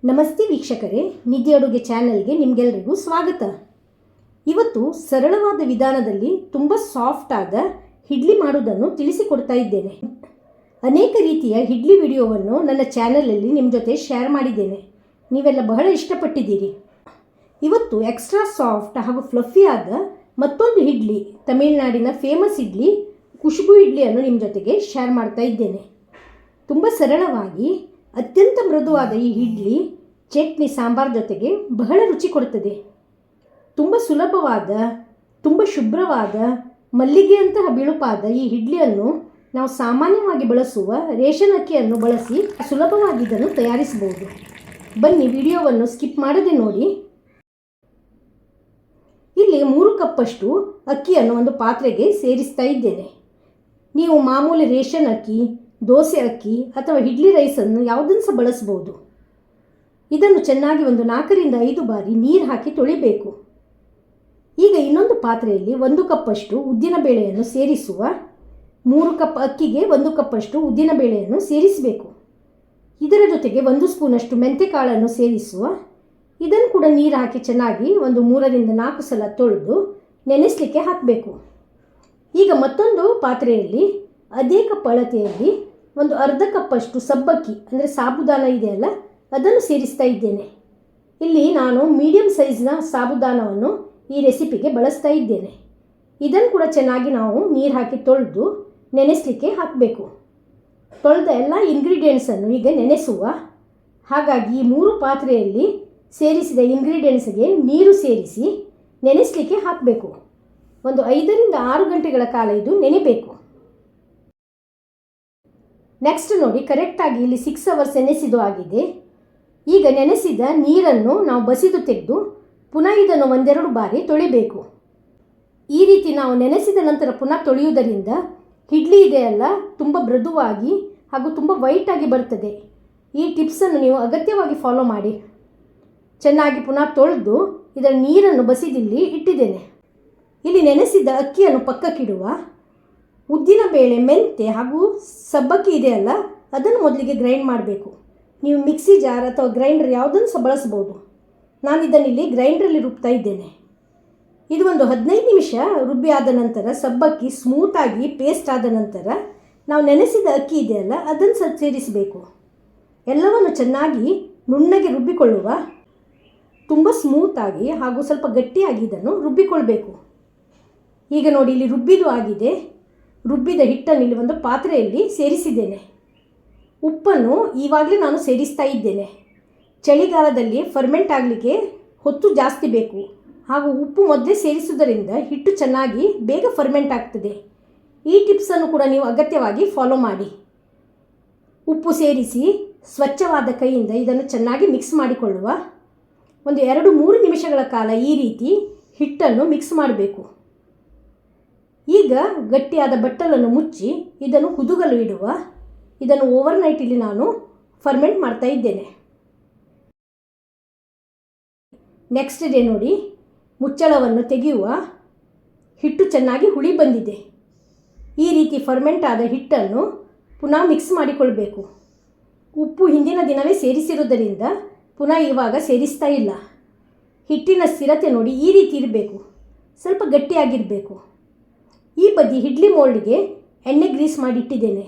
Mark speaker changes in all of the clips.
Speaker 1: ನಮಸ್ತೆ ವೀಕ್ಷಕರೇ, ನಿಧಿ ಅಡುಗೆ ಚಾನೆಲ್ಗೆ ನಿಮಗೆಲ್ಲರಿಗೂ ಸ್ವಾಗತ. ಇವತ್ತು ಸರಳವಾದ ವಿಧಾನದಲ್ಲಿ ತುಂಬ ಸಾಫ್ಟ್ ಆದ ಇಡ್ಲಿ ಮಾಡೋದನ್ನು ತಿಳಿಸಿಕೊಡ್ತಾ ಇದ್ದೇನೆ. ಅನೇಕ ರೀತಿಯ ಇಡ್ಲಿ ವಿಡಿಯೋವನ್ನು ನನ್ನ ಚಾನಲಲ್ಲಿ ನಿಮ್ಮ ಜೊತೆ ಶೇರ್ ಮಾಡಿದ್ದೇನೆ. ನೀವೆಲ್ಲ ಬಹಳ ಇಷ್ಟಪಟ್ಟಿದ್ದೀರಿ. ಇವತ್ತು ಎಕ್ಸ್ಟ್ರಾ ಸಾಫ್ಟ್ ಹಾಗೂ ಫ್ಲಫಿ ಆದ ಮತ್ತೊಂದು ಇಡ್ಲಿ, ತಮಿಳುನಾಡಿನ ಫೇಮಸ್ ಇಡ್ಲಿ ಖುಷ್ಬು ಇಡ್ಲಿಯನ್ನು ನಿಮ್ಮ ಜೊತೆಗೆ ಶೇರ್ ಮಾಡ್ತಾ ಇದ್ದೇನೆ. ತುಂಬ ಸರಳವಾಗಿ ಅತ್ಯಂತ ಮೃದುವಾದ ಈ ಇಡ್ಲಿ ಚಟ್ನಿ ಸಾಂಬಾರ್ ಜೊತೆಗೆ ಬಹಳ ರುಚಿ ಕೊಡುತ್ತದೆ. ತುಂಬ ಸುಲಭವಾದ, ತುಂಬ ಶುಭ್ರವಾದ, ಮಲ್ಲಿಗೆಯಂತಹ ಬಿಳುಪಾದ ಈ ಇಡ್ಲಿಯನ್ನು ನಾವು ಸಾಮಾನ್ಯವಾಗಿ ಬಳಸುವ ರೇಷನ್ ಅಕ್ಕಿಯನ್ನು ಬಳಸಿ ಸುಲಭವಾಗಿ ಇದನ್ನು ತಯಾರಿಸಬಹುದು. ಬನ್ನಿ ವಿಡಿಯೋವನ್ನು ಸ್ಕಿಪ್ ಮಾಡದೆ ನೋಡಿ. ಇಲ್ಲಿ 3 ಕಪ್ಪಷ್ಟು ಅಕ್ಕಿಯನ್ನು ಒಂದು ಪಾತ್ರೆಗೆ ಸೇರಿಸ್ತಾ ಇದ್ದೇನೆ. ನೀವು ಮಾಮೂಲಿ ರೇಷನ್ ಅಕ್ಕಿ, ದೋಸೆ ಅಕ್ಕಿ ಅಥವಾ ಇಡ್ಲಿ ರೈಸನ್ನು ಯಾವುದನ್ನು ಸಹ ಬಳಸ್ಬೋದು. ಇದನ್ನು ಚೆನ್ನಾಗಿ ಒಂದು 4 ರಿಂದ 5 ಬಾರಿ ನೀರು ಹಾಕಿ ತೊಳಿಬೇಕು. ಈಗ ಇನ್ನೊಂದು ಪಾತ್ರೆಯಲ್ಲಿ 1 ಕಪ್ಪಷ್ಟು ಉದ್ದಿನಬೇಳೆಯನ್ನು ಸೇರಿಸುವ. 3 ಕಪ್ ಅಕ್ಕಿಗೆ 1 ಕಪ್ಪಷ್ಟು ಉದ್ದಿನಬೇಳೆಯನ್ನು ಸೇರಿಸಬೇಕು. ಇದರ ಜೊತೆಗೆ 1 ಸ್ಪೂನಷ್ಟು ಮೆಂತೆಕಾಳನ್ನು ಸೇರಿಸುವ. ಇದನ್ನು ಕೂಡ ನೀರು ಹಾಕಿ ಚೆನ್ನಾಗಿ ಒಂದು 3 ರಿಂದ 4 ಸಲ ತೊಳೆದು ನೆನೆಸಲಿಕ್ಕೆ ಹಾಕಬೇಕು. ಈಗ ಮತ್ತೊಂದು ಪಾತ್ರೆಯಲ್ಲಿ ಅದೇ ಕಪ್ ಅಳತೆಯಲ್ಲಿ ಒಂದು ಅರ್ಧ ಕಪ್ಪಷ್ಟು ಸಬ್ಬಕ್ಕಿ ಅಂದರೆ ಸಾಬುದಾನ ಇದೆಯಲ್ಲ, ಅದನ್ನು ಸೇರಿಸ್ತಾ ಇದ್ದೇನೆ. ಇಲ್ಲಿ ನಾನು ಮೀಡಿಯಮ್ ಸೈಜ್ನ ಸಾಬುದಾನವನ್ನು ಈ ರೆಸಿಪಿಗೆ ಬಳಸ್ತಾ ಇದ್ದೇನೆ. ಇದನ್ನು ಕೂಡ ಚೆನ್ನಾಗಿ ನಾವು ನೀರು ಹಾಕಿ ತೊಳೆದು ನೆನೆಸಲಿಕ್ಕೆ ಹಾಕಬೇಕು. ತೊಳೆದ ಎಲ್ಲ ಇಂಗ್ರೀಡಿಯೆಂಟ್ಸನ್ನು ಈಗ ನೆನೆಸುವ. ಹಾಗಾಗಿ ಈ 3 ಪಾತ್ರೆಯಲ್ಲಿ ಸೇರಿಸಿದ ಇಂಗ್ರೀಡಿಯೆಂಟ್ಸ್ಗೆ ನೀರು ಸೇರಿಸಿ ನೆನೆಸಲಿಕ್ಕೆ ಹಾಕಬೇಕು. ಒಂದು 5 ರಿಂದ 6 ಗಂಟೆಗಳ ಕಾಲ ಇದು ನೆನೆಬೇಕು. ನೆಕ್ಸ್ಟ್ ನೋಡಿ, ಕರೆಕ್ಟಾಗಿ ಇಲ್ಲಿ 6 ಅವರ್ಸ್ ನೆನೆಸಿದ್ದು ಆಗಿದೆ. ಈಗ ನೆನೆಸಿದ ನೀರನ್ನು ನಾವು ಬಸಿದು ತೆಗೆದು ಪುನಃ ಇದನ್ನು 1-2 ಬಾರಿ ತೊಳಿಬೇಕು. ಈ ರೀತಿ ನಾವು ನೆನೆಸಿದ ನಂತರ ಪುನಃ ತೊಳೆಯುವುದರಿಂದ ಇಡ್ಲಿ ಇದೆಯಲ್ಲ ತುಂಬ ಮೃದುವಾಗಿ ಹಾಗೂ ತುಂಬ ವೈಟಾಗಿ ಬರ್ತದೆ. ಈ ಟಿಪ್ಸನ್ನು ನೀವು ಅಗತ್ಯವಾಗಿ ಫಾಲೋ ಮಾಡಿ. ಚೆನ್ನಾಗಿ ಪುನಃ ತೊಳೆದು ಇದರ ನೀರನ್ನು ಬಸಿದಿಲ್ಲಿ ಇಟ್ಟಿದ್ದೇನೆ. ಇಲ್ಲಿ ನೆನೆಸಿದ ಅಕ್ಕಿಯನ್ನು ಪಕ್ಕಕ್ಕಿಡುವ. ಉದ್ದಿನಬೇಳೆ, ಮೆಂತೆ ಹಾಗೂ ಸಬ್ಬಕ್ಕಿ ಇದೆಯಲ್ಲ, ಅದನ್ನು ಮೊದಲಿಗೆ ಗ್ರೈಂಡ್ ಮಾಡಬೇಕು. ನೀವು ಮಿಕ್ಸಿ ಜಾರ್ ಅಥವಾ ಗ್ರೈಂಡರ್ ಯಾವುದನ್ನು ಸಹ ಬಳಸ್ಬೋದು. ನಾನು ಇದನ್ನಿಲ್ಲಿ ಗ್ರೈಂಡ್ರಲ್ಲಿ ರುಬ್ತಾ ಇದ್ದೇನೆ. ಇದು ಒಂದು 15 ನಿಮಿಷ ರುಬ್ಬಿ ಆದ ನಂತರ, ಸಬ್ಬಕ್ಕಿ ಸ್ಮೂತಾಗಿ ಪೇಸ್ಟ್ ಆದ ನಂತರ ನಾವು ನೆನೆಸಿದ ಅಕ್ಕಿ ಇದೆಯಲ್ಲ, ಅದನ್ನು ಸಹ ಸೇರಿಸಬೇಕು. ಎಲ್ಲವನ್ನು ಚೆನ್ನಾಗಿ ನುಣ್ಣಗೆ ರುಬ್ಬಿಕೊಳ್ಳುವ. ತುಂಬ ಸ್ಮೂತಾಗಿ ಹಾಗೂ ಸ್ವಲ್ಪ ಗಟ್ಟಿಯಾಗಿ ಇದನ್ನು ರುಬ್ಬಿಕೊಳ್ಬೇಕು. ಈಗ ನೋಡಿ, ಇಲ್ಲಿ ರುಬ್ಬಿದು ಆಗಿದೆ. ರುಬ್ಬಿದ ಹಿಟ್ಟನ್ನು ಇಲ್ಲಿ ಒಂದು ಪಾತ್ರೆಯಲ್ಲಿ ಸೇರಿಸಿದ್ದೇನೆ. ಉಪ್ಪನ್ನು ಈವಾಗಲೇ ನಾನು ಸೇರಿಸ್ತಾ ಇದ್ದೇನೆ. ಚಳಿಗಾಲದಲ್ಲಿ ಫರ್ಮೆಂಟ್ ಆಗಲಿಕ್ಕೆ ಹೊತ್ತು ಜಾಸ್ತಿ ಬೇಕು ಹಾಗೂ ಉಪ್ಪು ಮೊದಲೇ ಸೇರಿಸುವುದರಿಂದ ಹಿಟ್ಟು ಚೆನ್ನಾಗಿ ಬೇಗ ಫರ್ಮೆಂಟ್ ಆಗ್ತದೆ. ಈ ಟಿಪ್ಸನ್ನು ಕೂಡ ನೀವು ಅಗತ್ಯವಾಗಿ ಫಾಲೋ ಮಾಡಿ. ಉಪ್ಪು ಸೇರಿಸಿ ಸ್ವಚ್ಛವಾದ ಕೈಯಿಂದ ಇದನ್ನು ಚೆನ್ನಾಗಿ ಮಿಕ್ಸ್ ಮಾಡಿಕೊಳ್ಳುವ. ಒಂದು 2-3 ನಿಮಿಷಗಳ ಕಾಲ ಈ ರೀತಿ ಹಿಟ್ಟನ್ನು ಮಿಕ್ಸ್ ಮಾಡಬೇಕು. ಈಗ ಗಟ್ಟಿಯಾದ ಬಟ್ಟಲನ್ನು ಮುಚ್ಚಿ ಇದನ್ನು ಹುದುಗಲು ಇಡುವ. ಇದನ್ನು ಓವರ್ನೈಟ್ ಇಲ್ಲಿ ನಾನು ಫರ್ಮೆಂಟ್ ಮಾಡ್ತಾ ಇದ್ದೇನೆ. ನೆಕ್ಸ್ಟ್ ಡೇ ನೋಡಿ, ಮುಚ್ಚಳವನ್ನು ತೆಗೆಯುವ. ಹಿಟ್ಟು ಚೆನ್ನಾಗಿ ಹುಳಿ ಬಂದಿದೆ. ಈ ರೀತಿ ಫರ್ಮೆಂಟ್ ಆದ ಹಿಟ್ಟನ್ನು ಪುನಃ ಮಿಕ್ಸ್ ಮಾಡಿಕೊಳ್ಬೇಕು. ಉಪ್ಪು ಹಿಂದಿನ ದಿನವೇ ಸೇರಿಸಿರುವುದರಿಂದ ಪುನಃ ಇವಾಗ ಸೇರಿಸ್ತಾ ಇಲ್ಲ. ಹಿಟ್ಟಿನ ಸ್ಥಿರತೆ ನೋಡಿ ಈ ರೀತಿ ಇರಬೇಕು, ಸ್ವಲ್ಪ ಗಟ್ಟಿಯಾಗಿರಬೇಕು. ಈ ಬದಿ ಇಡ್ಲಿ ಮೋಲ್ಡ್ಗೆ ಎಣ್ಣೆ ಗ್ರೀಸ್ ಮಾಡಿಟ್ಟಿದ್ದೇನೆ.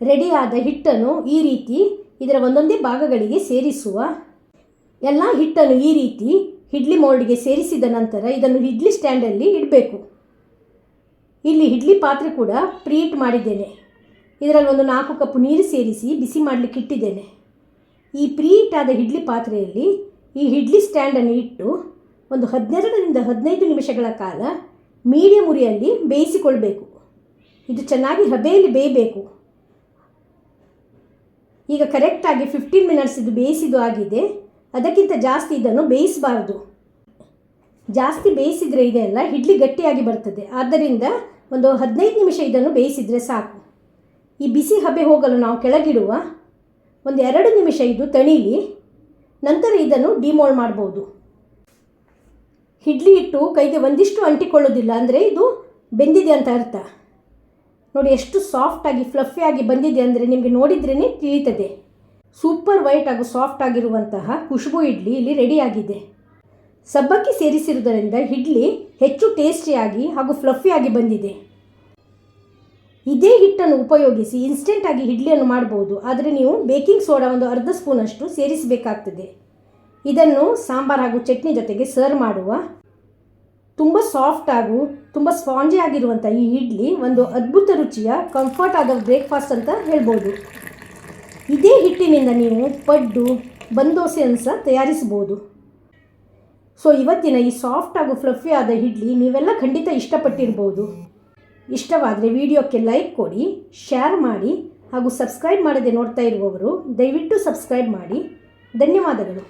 Speaker 1: ರೆಡಿಯಾದ ಹಿಟ್ಟನ್ನು ಈ ರೀತಿ ಇದರ ಒಂದೊಂದೇ ಭಾಗಗಳಿಗೆ ಸೇರಿಸುವ. ಎಲ್ಲ ಹಿಟ್ಟನ್ನು ಈ ರೀತಿ ಇಡ್ಲಿ ಮೋಲ್ಡ್ಗೆ ಸೇರಿಸಿದ ನಂತರ ಇದನ್ನು ಇಡ್ಲಿ ಸ್ಟ್ಯಾಂಡಲ್ಲಿ ಇಡಬೇಕು. ಇಲ್ಲಿ ಇಡ್ಲಿ ಪಾತ್ರೆ ಕೂಡ ಪ್ರೀಹೀಟ್ ಮಾಡಿದ್ದೇನೆ. ಇದರಲ್ಲಿ ಒಂದು 4 ಕಪ್ ನೀರು ಸೇರಿಸಿ ಬಿಸಿ ಮಾಡಲಿಕ್ಕೆ ಇಟ್ಟಿದ್ದೇನೆ. ಈ ಪ್ರೀಹೀಟ್ ಆದ ಇಡ್ಲಿ ಪಾತ್ರೆಯಲ್ಲಿ ಈ ಇಡ್ಲಿ ಸ್ಟ್ಯಾಂಡನ್ನು ಇಟ್ಟು ಒಂದು 12 ರಿಂದ 15 ನಿಮಿಷಗಳ ಕಾಲ ಮೀಡಿಯಂ ಉರಿಯಲ್ಲಿ ಬೇಯಿಸಿಕೊಳ್ಬೇಕು. ಇದು ಚೆನ್ನಾಗಿ ಹಬೆಯಲ್ಲಿ ಬೇಯಬೇಕು. ಈಗ ಕರೆಕ್ಟಾಗಿ 15 ಮಿನಿಟ್ಸ್ ಇದು ಬೇಯಿಸಿದ್ದು ಆಗಿದೆ. ಅದಕ್ಕಿಂತ ಜಾಸ್ತಿ ಇದನ್ನು ಬೇಯಿಸಬಾರ್ದು. ಜಾಸ್ತಿ ಬೇಯಿಸಿದರೆ ಇದೆಲ್ಲ ಇಡ್ಲಿ ಗಟ್ಟಿಯಾಗಿ ಬರ್ತದೆ. ಆದ್ದರಿಂದ ಒಂದು 15 ನಿಮಿಷ ಇದನ್ನು ಬೇಯಿಸಿದರೆ ಸಾಕು. ಈ ಬಿಸಿ ಹಬೆ ಹೋಗಲು ನಾವು ಕೆಳಗಿಡುವ. ಒಂದು 2 ನಿಮಿಷ ಇದು ತಣಿಲಿ, ನಂತರ ಇದನ್ನು ಡಿಮೋಲ್ಡ್ ಮಾಡ್ಬೋದು. ಇಡ್ಲಿ ಹಿಟ್ಟು ಕೈಗೆ ಒಂದಿಷ್ಟು ಅಂಟಿಕೊಳ್ಳೋದಿಲ್ಲ, ಅಂದರೆ ಇದು ಬೆಂದಿದೆ ಅಂತ ಅರ್ಥ. ನೋಡಿ ಎಷ್ಟು ಸಾಫ್ಟಾಗಿ ಫ್ಲಫಿಯಾಗಿ ಬಂದಿದೆ ಅಂದರೆ ನಿಮಗೆ ನೋಡಿದ್ರೇ ತಿಳಿಯುತ್ತದೆ. ಸೂಪರ್ ವೈಟ್ ಹಾಗೂ ಸಾಫ್ಟ್ ಆಗಿರುವಂತಹ ಖುಷ್ಬು ಇಡ್ಲಿ ಇಲ್ಲಿ ರೆಡಿಯಾಗಿದೆ. ಸಬ್ಬಕ್ಕಿ ಸೇರಿಸಿರುವುದರಿಂದ ಇಡ್ಲಿ ಹೆಚ್ಚು ಟೇಸ್ಟಿಯಾಗಿ ಹಾಗೂ ಫ್ಲಫಿಯಾಗಿ ಬಂದಿದೆ. ಇದೇ ಹಿಟ್ಟನ್ನು ಉಪಯೋಗಿಸಿ ಇನ್ಸ್ಟೆಂಟಾಗಿ ಇಡ್ಲಿಯನ್ನು ಮಾಡ್ಬೋದು. ಆದರೆ ನೀವು ಬೇಕಿಂಗ್ ಸೋಡಾ ಒಂದು ಅರ್ಧ ಸ್ಪೂನಷ್ಟು ಸೇರಿಸಬೇಕಾಗ್ತದೆ. ಇದನ್ನು ಸಾಂಬಾರು ಹಾಗೂ ಚಟ್ನಿ ಜೊತೆಗೆ ಸರ್ವ್ ಮಾಡುವ. ತುಂಬ ಸಾಫ್ಟ್ ಹಾಗೂ ತುಂಬ ಸ್ಪಾಂಜಿ ಆಗಿರುವಂಥ ಈ ಇಡ್ಲಿ ಒಂದು ಅದ್ಭುತ ರುಚಿಯ ಕಂಫರ್ಟ್ ಆದ ಬ್ರೇಕ್ಫಾಸ್ಟ್ ಅಂತ ಹೇಳ್ಬೋದು. ಇದೇ ಹಿಟ್ಟಿನಿಂದ ನೀವು ಪಡ್ಡು, ಬಂದೋಸೆಯನ್ನು ಸಹ ತಯಾರಿಸ್ಬೋದು. ಸೊ ಇವತ್ತಿನ ಈ ಸಾಫ್ಟ್ ಹಾಗೂ ಫ್ಲಫಿ ಆದ ಇಡ್ಲಿ ನೀವೆಲ್ಲ ಖಂಡಿತ ಇಷ್ಟಪಟ್ಟಿರ್ಬೋದು. ಇಷ್ಟವಾದರೆ ವಿಡಿಯೋಕ್ಕೆ ಲೈಕ್ ಕೊಡಿ, ಶೇರ್ ಮಾಡಿ ಹಾಗೂ ಸಬ್ಸ್ಕ್ರೈಬ್ ಮಾಡದೆ ನೋಡ್ತಾ ಇರುವವರು ದಯವಿಟ್ಟು ಸಬ್ಸ್ಕ್ರೈಬ್ ಮಾಡಿ. ಧನ್ಯವಾದಗಳು.